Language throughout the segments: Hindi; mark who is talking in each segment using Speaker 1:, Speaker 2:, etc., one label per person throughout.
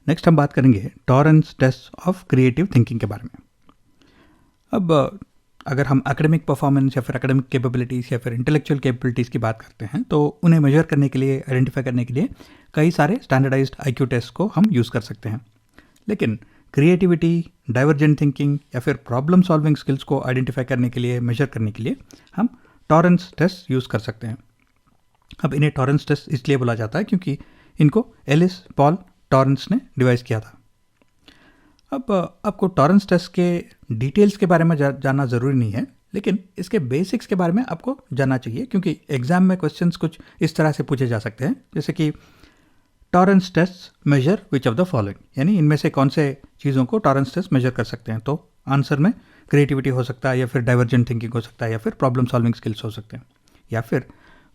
Speaker 1: नेक्स्ट हम बात करेंगे Torrance test of creative thinking के बारे में। अब अगर हम एकेडमिक परफॉर्मेंस या फिर एकेडमिक कैपेबिलिटीज़ या फिर इंटेलेक्चुअल कैपेबिलिटीज़ की बात करते हैं तो उन्हें मेजर करने के लिए, आइडेंटिफाई करने के लिए कई सारे स्टैंडर्डाइज्ड आईक्यू टेस्ट को हम यूज़ कर सकते हैं। लेकिन क्रिएटिविटी, डाइवर्जेंट थिंकिंग या फिर प्रॉब्लम सॉल्विंग स्किल्स को आइडेंटिफाई करने के लिए, मेजर करने के लिए हम टॉरेंस टेस्ट यूज़ कर सकते हैं। अब इन्हें टॉरेंस टेस्ट इसलिए बोला जाता है क्योंकि इनको एलिस पॉल टॉरेंस ने डिवाइस किया था। अब आपको टॉरेंस टेस्ट के डिटेल्स के बारे में जानना ज़रूरी नहीं है, लेकिन इसके बेसिक्स के बारे में आपको जानना चाहिए क्योंकि एग्जाम में क्वेश्चंस कुछ इस तरह से पूछे जा सकते हैं, जैसे कि Torrance test measure which of the following, यानी इनमें से कौन से चीज़ों को टॉरेंस टेस्ट मेजर कर सकते हैं। तो आंसर में क्रिएटिविटी हो सकता है, या फिर डाइवर्जेंट थिंकिंग हो सकता है, या फिर प्रॉब्लम सॉल्विंग स्किल्स हो सकते हैं, या फिर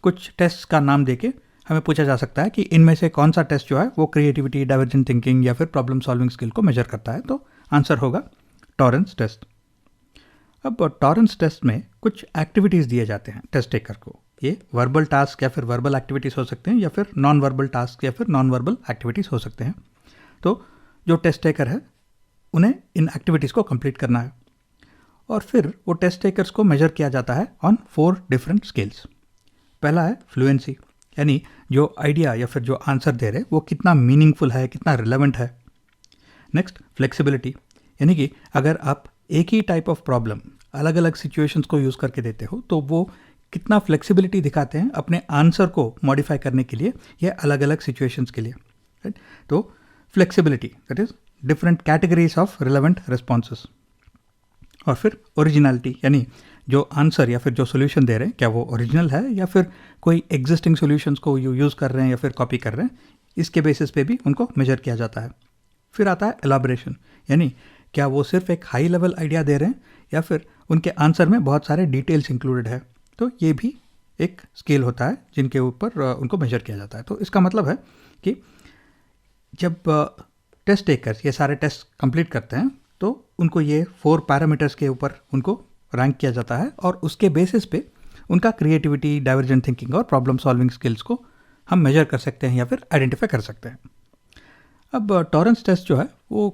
Speaker 1: कुछ टेस्ट का नाम देके हमें पूछा जा सकता है कि इनमें से कौन सा टेस्ट जो है वो क्रिएटिविटी, डाइवर्जेंट थिंकिंग या फिर प्रॉब्लम सॉल्विंग स्किल को मेजर करता है। तो आंसर होगा टॉरेंस टेस्ट। अब टॉरेंस टेस्ट में कुछ एक्टिविटीज़ दिए जाते हैं टेस्ट टेकर को। ये वर्बल टास्क या फिर वर्बल एक्टिविटीज़ हो सकते हैं, या फिर नॉन वर्बल टास्क या फिर नॉन वर्बल एक्टिविटीज़ हो सकते हैं। तो जो टेस्ट टेकर है उन्हें इन एक्टिविटीज़ को कंप्लीट करना है, और फिर वो टेस्ट टेकर्स को मेजर किया जाता है ऑन 4 डिफरेंट स्केल्स। पहला है फ्लुएंसी, यानी जो आइडिया या फिर जो आंसर दे रहे वो कितना मीनिंगफुल है, कितना रिलेवेंट है। नेक्स्ट फ्लेक्सिबिलिटी, यानी कि अगर आप एक ही टाइप ऑफ प्रॉब्लम अलग अलग सिचुएशंस को यूज़ करके देते हो तो वो कितना फ्लेक्सिबिलिटी दिखाते हैं अपने आंसर को मॉडिफाई करने के लिए या अलग अलग सिचुएशंस के लिए, राइट। तो flexibility, that is different categories of relevant responses. और फिर ओरिजिनलिटी, यानी जो आंसर या फिर जो सोल्यूशन दे रहे हैं क्या वो ओरिजिनल है या फिर कोई एग्जिस्टिंग सोल्यूशंस को यूज़ कर रहे हैं या फिर कॉपी कर रहे हैं, इसके बेसिस पे भी उनको मेजर किया जाता है। फिर आता है एलाबोरेशन, यानी क्या वो सिर्फ एक हाई लेवल आइडिया दे रहे हैं या फिर उनके आंसर में बहुत सारे डिटेल्स इंक्लूडेड है। तो ये भी एक स्केल होता है जिनके ऊपर उनको मेजर किया जाता है। तो इसका मतलब है कि जब टेस्ट टेकर्स ये सारे टेस्ट कंप्लीट करते हैं तो उनको ये 4 पैरामीटर्स के ऊपर उनको रैंक किया जाता है, और उसके बेसिस पे उनका क्रिएटिविटी, डाइवर्जेंट थिंकिंग और प्रॉब्लम सॉल्विंग स्किल्स को हम मेजर कर सकते हैं या फिर आइडेंटिफाई कर सकते हैं। अब टॉरेंस टेस्ट जो है वो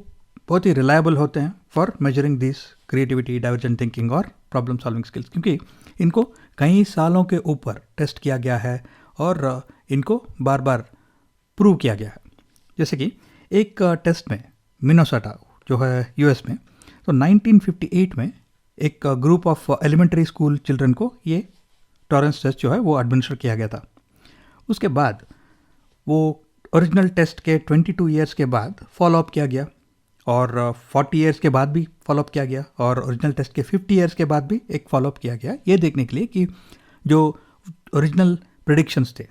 Speaker 1: बहुत ही रिलायबल होते हैं for measuring this creativity, divergent thinking और प्रॉब्लम सॉल्विंग स्किल्स, क्योंकि इनको कई सालों के ऊपर टेस्ट किया गया है और इनको बार बार प्रूव किया गया है। जैसे कि एक टेस्ट में मिनेसोटा जो है यूएस में, तो 1958 में एक group of elementary school children को ये टॉरेंस टेस्ट जो है वो एडमिनिस्टर किया गया था। उसके बाद वो ओरिजिनल टेस्ट के 22 ईयर्स के बाद फॉलोअप किया गया, और 40 ईयर्स के बाद भी फॉलोअप किया गया, और ओरिजिनल टेस्ट के 50 ईयर्स के बाद भी एक फॉलोअप किया गया, ये देखने के लिए कि जो ओरिजिनल प्रेडिक्शंस थे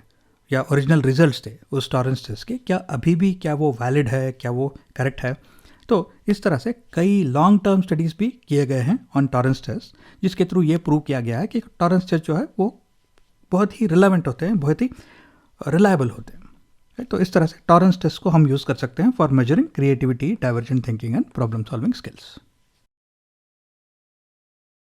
Speaker 1: या ओरिजिनल रिजल्ट्स थे उस टॉरेंस टेस्ट के, क्या अभी भी क्या वो वैलिड है, क्या वो करेक्ट है। तो इस तरह से कई लॉन्ग टर्म स्टडीज़ भी किए गए हैं ऑन टॉरेंस टेस्ट, जिसके थ्रू ये प्रूव किया गया है कि टॉरेंस टेस्ट जो है वो बहुत ही रिलेवेंट होते हैं, बहुत ही रिलायबल होते हैं। तो इस तरह से टॉरेंस टेस्ट को हम यूज़ कर सकते हैं for measuring creativity, divergent thinking and problem solving skills.